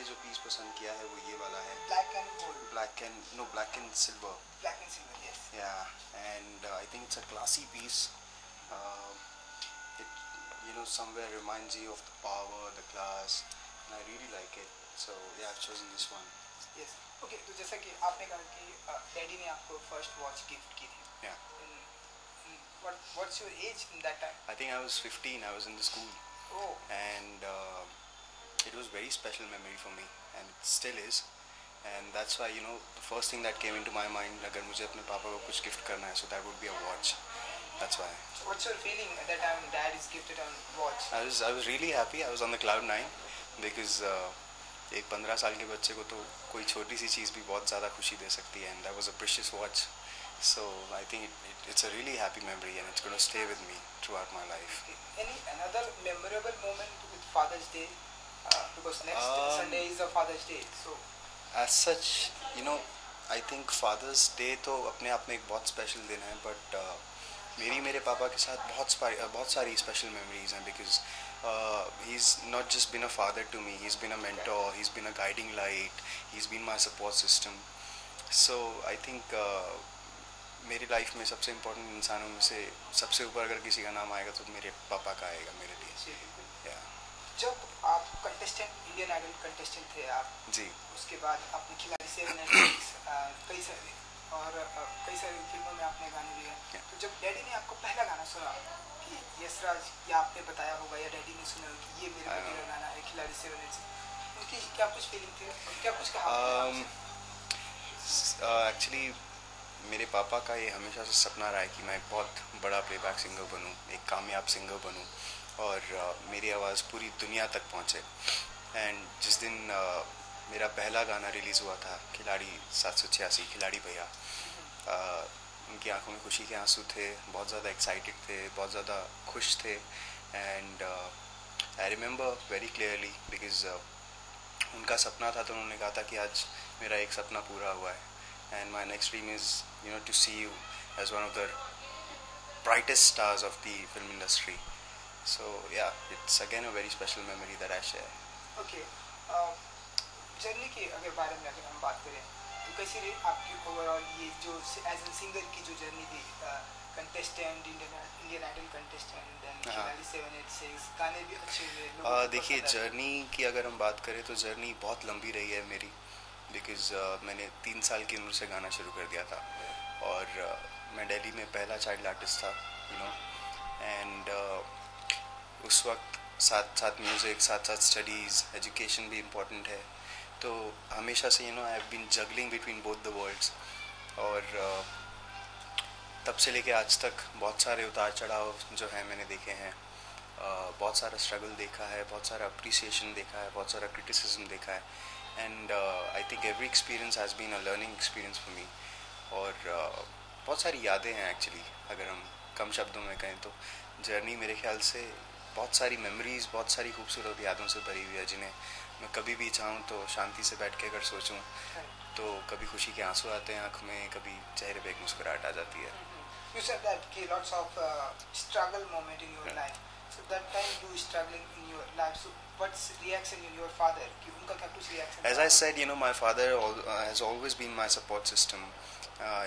मैंने जो पीस पसंद किया है वो ये वाला है, black and gold, black and silver, yes. yeah, and I think it's a classy piece. It somewhere reminds you of the power, the class, and I really like it. So yeah, I've chosen this one. Yes. Okay, तो जैसा कि आपने कहा कि daddy ने आपको first watch gift की थी. Yeah. What's your age in that time? I think I was 15. I was in the school. Oh. And it was very special memory for me, and it still is. And that's why the first thing that came into my mind, अगर मुझे अपने पापा को कुछ gift करना है, so that would be a watch. That's why. What's your feeling at that time dad is gifted a watch? I was really happy. I was on the cloud 9 because एक 15 साल के बच्चे को तो कोई छोटी सी चीज़ भी बहुत ज़्यादा खुशी दे सकती है, and that was a precious watch. So I think it's a really happy memory, and it's going to stay with me throughout my life. Okay. Another memorable moment with Father's Day? Because next Sunday is a Father's Day. So as such, I think Father's Day तो अपने आप में एक बहुत special दिन है, but मेरे पापा के साथ बहुत सारी स्पेशल मेमोरीज हैं, because he's not just been a father to me, he's been a mentor, he's been a guiding light, he's been my support system. So I think मेरी लाइफ में सबसे इम्पोर्टेंट इंसानों में से सबसे ऊपर अगर किसी का नाम आएगा तो मेरे पापा का आएगा मेरे लिए. जब आप इंडियन आइडल कंटेस्टेंट थे आप जी, उसके बाद आपने खिलाड़ी 7 कई सारी फिल्मों में आपने गाने दिए. तो जब डैडी ने आपको पहला गाना सुना कि यशराज, या आपने बताया होगा या डैडी ने सुना कि ये मेरे बेटे का गाना है खिलाड़ी 7, उनकी क्या कुछ फीलिंग थी, क्या कुछ कहा? एक्चुअली मेरे पापा का ये हमेशा से सपना रहा है कि मैं एक बहुत बड़ा प्लेबैक सिंगर बनूं, एक कामयाब सिंगर बनूं, और मेरी आवाज़ पूरी दुनिया तक पहुंचे. एंड जिस दिन मेरा पहला गाना रिलीज़ हुआ था, खिलाड़ी 786, खिलाड़ी भैया, उनकी आंखों में खुशी के आंसू थे, बहुत ज़्यादा एक्साइटेड थे, बहुत ज़्यादा खुश थे. And I remember very clearly because उनका सपना था, तो उन्होंने कहा था कि आज मेरा एक सपना पूरा हुआ है. And my next dream is, to see you as one of the brightest stars of the film industry. So yeah, it's again a very special memory that I share. Okay. Journey के बारे में अगर हम बात करें तो कैसी रही आपकी ओवरऑल ये जो एज ए सिंगर की जो जर्नी थी, contestant, Indian Idol contestant, then Khiladi 786, गाने भी अच्छे हुए. देखिए, जर्नी की अगर हम बात करें तो जर्नी बहुत लंबी रही है मेरी, बिकॉज़ मैंने 3 साल की उम्र से गाना शुरू कर दिया था, और मैं दिल्ली में पहला चाइल्ड आर्टिस्ट था, एंड उस वक्त साथ साथ म्यूज़िक, साथ साथ स्टडीज़, एजुकेशन भी इम्पोर्टेंट है. तो हमेशा से I have been juggling between both the worlds, और तब से लेके आज तक बहुत सारे उतार चढ़ाव जो है मैंने देखे हैं. बहुत सारा स्ट्रगल देखा है, बहुत सारा अप्रिसिएशन देखा है, बहुत सारा क्रिटिसिज्म देखा है. And I think every experience has been a learning experience for me. और बहुत सारी यादें हैं एक्चुअली, अगर हम कम शब्दों में कहें तो जर्नी मेरे ख्याल से बहुत सारी मेमोरीज़, बहुत सारी खूबसूरत यादों से भरी हुई है, जिन्हें मैं कभी भी चाहूँ तो शांति से बैठ के अगर सोचूं तो कभी खुशी के आंसू आते हैं आँख में, कभी चेहरे पे एक मुस्कुराहट आ जाती है. You said that lots of struggle moment in your life. So that time you struggling in your life. So what's reaction in your father? कि उनका क्या कुछ reaction? As I said, my father has always been my support system.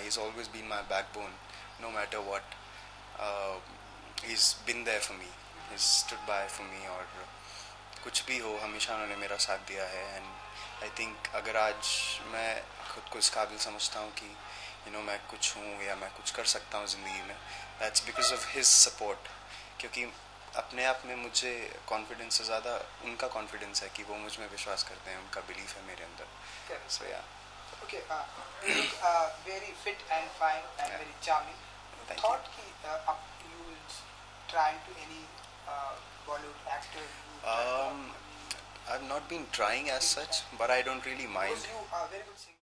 He's always been my backbone, no matter what. He's been there for me. He's stood by for me, और कुछ भी हो हमेशा उन्होंने मेरा साथ दिया है. And I think अगर आज मैं खुद को इस काबिल समझता हूँ कि मैं कुछ हूँ या मैं कुछ कर सकता हूँ ज़िंदगी में, that's because of his support. क्योंकि अपने आप में मुझे कॉन्फिडेंस से ज़्यादा उनका कॉन्फिडेंस है कि वो मुझ में विश्वास करते हैं, उनका बिलीफ है मेरे अंदर. So yeah. Okay. You look very fit and fine and very charming. Thought कि you will try to any Bollywood actor? I've not been trying as such, but I don't really mind. Because you are very good singer.